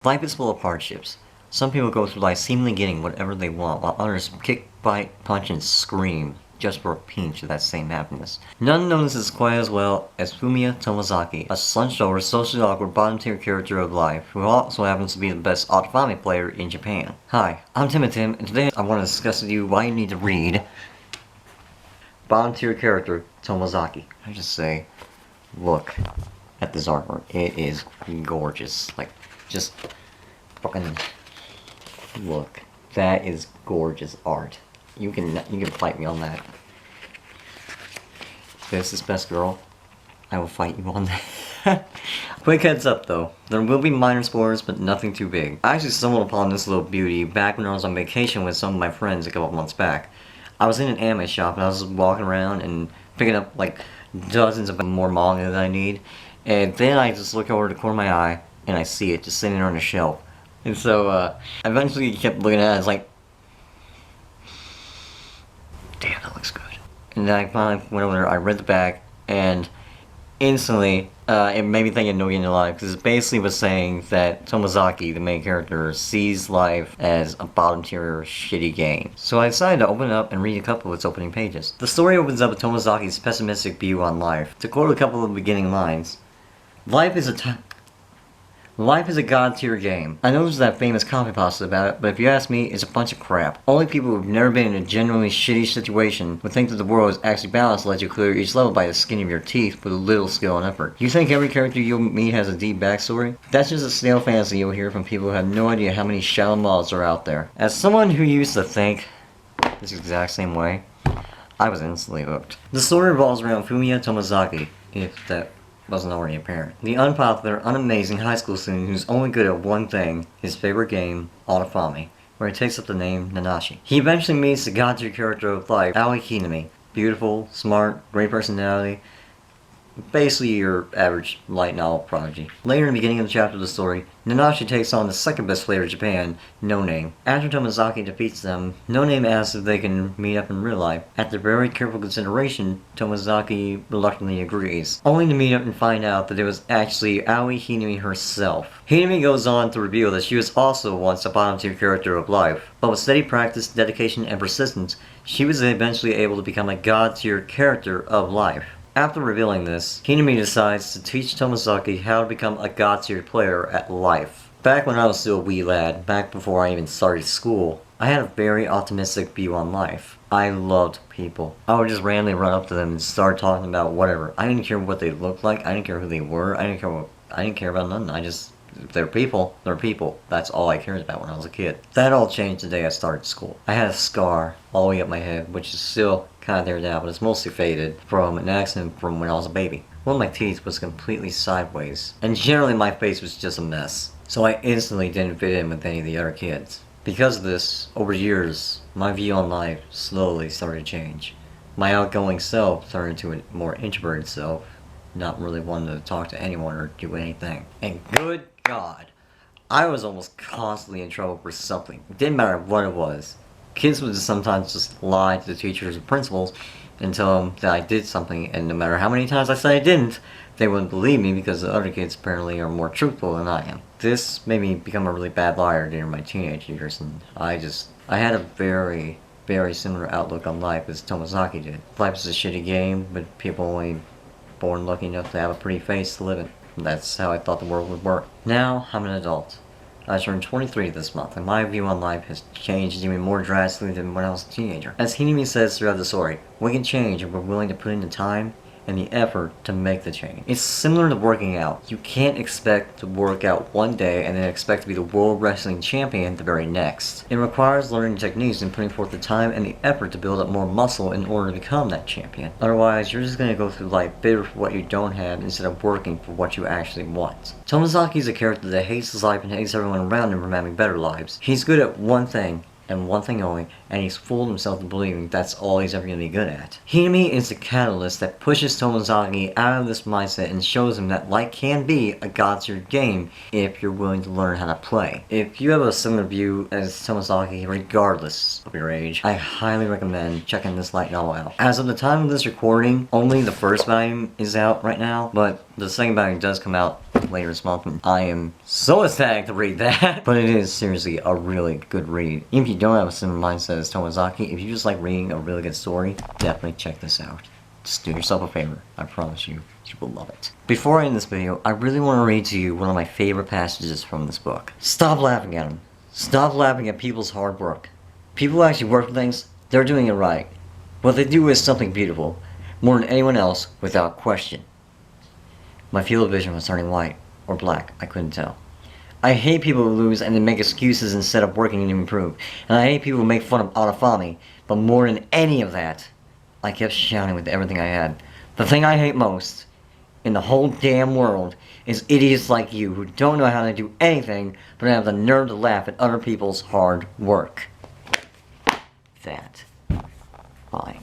Life is full of hardships. Some people go through life seemingly getting whatever they want, while others kick, bite, punch, and scream just for a pinch of that same happiness. None knows this quite as well as Fumiya Tomozaki, a slunched-over, socially awkward, bottom-tier character of life, who also happens to be the best Otofami player in Japan. Hi, I'm Tim, and today I want to discuss with you why you need to read bottom-tier character Tomozaki. I just say, look at this artwork. It is gorgeous. Like, just fucking look. That is gorgeous art. You can fight me on that. This is best girl. I will fight you on that. Quick heads up though, there will be minor spoilers, but nothing too big. I actually stumbled upon this little beauty back when I was on vacation with some of my friends a couple months back. I was in an anime shop and I was walking around and picking up like dozens of more manga that I need, and then I just look over the corner of my eye and I see it just sitting there on the shelf. And so I eventually kept looking at it. It's like, damn, that looks good. And then I finally went over there, I read the back, and instantly it made me think of No Game No Life, because it basically was saying that Tomozaki, the main character, sees life as a bottom-tier shitty game. So I decided to open it up and read a couple of its opening pages. The story opens up with Tomozaki's pessimistic view on life. To quote a couple of the beginning lines, Life is a god-tier game. I know there's that famous coffee pasta about it, but if you ask me, it's a bunch of crap. Only people who've never been in a genuinely shitty situation would think that the world is actually balanced to let you clear each level by the skin of your teeth with a little skill and effort. You think every character you'll meet has a deep backstory? That's just a stale fantasy you'll hear from people who have no idea how many shallow mods are out there. As someone who used to think this exact same way, I was instantly hooked. The story revolves around Fumiya Tomozaki, if that wasn't already apparent. The unpopular, unamazing high school student who's only good at one thing, his favorite game, Otofami, where he takes up the name Nanashi. He eventually meets the god-tier character of life, Aoi Hinami. Beautiful, smart, great personality, basically your average light novel prodigy. Later in the beginning of the chapter of the story, Nanashi takes on the second best player of Japan, No Name. After Tomozaki defeats them, No Name asks if they can meet up in real life. After very careful consideration, Tomozaki reluctantly agrees, only to meet up and find out that it was actually Aoi Hinami herself. Hinami goes on to reveal that she was also once a bottom-tier character of life, but with steady practice, dedication, and persistence, she was eventually able to become a god-tier character of life. After revealing this, Hinami decides to teach Tomozaki how to become a god-tier player at life. Back when I was still a wee lad, back before I even started school, I had a very optimistic view on life. I loved people. I would just randomly run up to them and start talking about whatever. I didn't care what they looked like, I didn't care who they were, I didn't care about nothing. They're people, they're people. That's all I cared about when I was a kid. That all changed the day I started school. I had a scar all the way up my head, which is still kind of there now, but it's mostly faded from an accident from when I was a baby. One of my teeth was completely sideways, and generally my face was just a mess. So I instantly didn't fit in with any of the other kids. Because of this, over years, my view on life slowly started to change. My outgoing self turned into a more introverted self, not really wanting to talk to anyone or do anything. And good God, I was almost constantly in trouble for something. It didn't matter what it was. Kids would sometimes just lie to the teachers and principals and tell them that I did something, and no matter how many times I said I didn't, they wouldn't believe me because the other kids apparently are more truthful than I am. This made me become a really bad liar during my teenage years, and I had a very, very similar outlook on life as Tomozaki did. Life is a shitty game, but people only born lucky enough to have a pretty face to live in. That's how I thought the world would work. Now, I'm an adult. I turned 23 this month, and my view on life has changed even more drastically than when I was a teenager. As Hinami says throughout the story, we can change if we're willing to put in the time and the effort to make the change. It's similar to working out. You can't expect to work out one day and then expect to be the World Wrestling Champion the very next. It requires learning techniques and putting forth the time and the effort to build up more muscle in order to become that champion. Otherwise, you're just going to go through life bitter for what you don't have instead of working for what you actually want. Tomozaki is a character that hates his life and hates everyone around him from having better lives. He's good at one thing, and one thing only, and he's fooled himself into believing that's all he's ever going to be good at. Hinami is the catalyst that pushes Tomozaki out of this mindset and shows him that life can be a god-tier game if you're willing to learn how to play. If you have a similar view as Tomozaki, regardless of your age, I highly recommend checking this light novel out. As of the time of this recording, only the first volume is out right now, but the second volume does come out later this month, and I am so ecstatic to read that. But it is seriously a really good read. Even if you don't have a similar mindset as Tomozaki, if you just like reading a really good story, definitely check this out. Just do yourself a favor. I promise you, you will love it. Before I end this video, I really want to read to you one of my favorite passages from this book. Stop laughing at them. Stop laughing at people's hard work. People who actually work for things, they're doing it right. What they do is something beautiful, more than anyone else, without question. My field of vision was turning white, or black, I couldn't tell. I hate people who lose and then make excuses instead of working to improve. And I hate people who make fun of autonomy, but more than any of that, I kept shouting with everything I had. The thing I hate most in the whole damn world is idiots like you who don't know how to do anything but have the nerve to laugh at other people's hard work.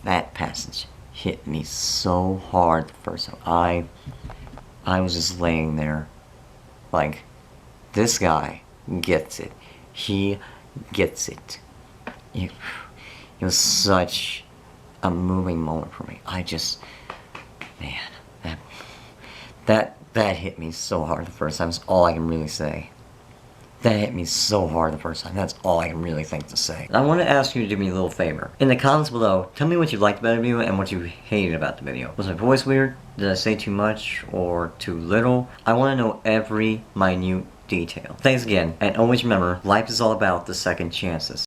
That passage hit me so hard the first time. I was just laying there like, this guy gets it. He gets it. It was such a moving moment for me. Man, that hit me so hard the first time. That's all I can really say. That hit me so hard the first time. That's all I can really think to say. I want to ask you to do me a little favor. In the comments below, tell me what you liked about the video and what you hated about the video. Was my voice weird? Did I say too much or too little? I want to know every minute detail. Thanks again, and always remember, life is all about the second chances.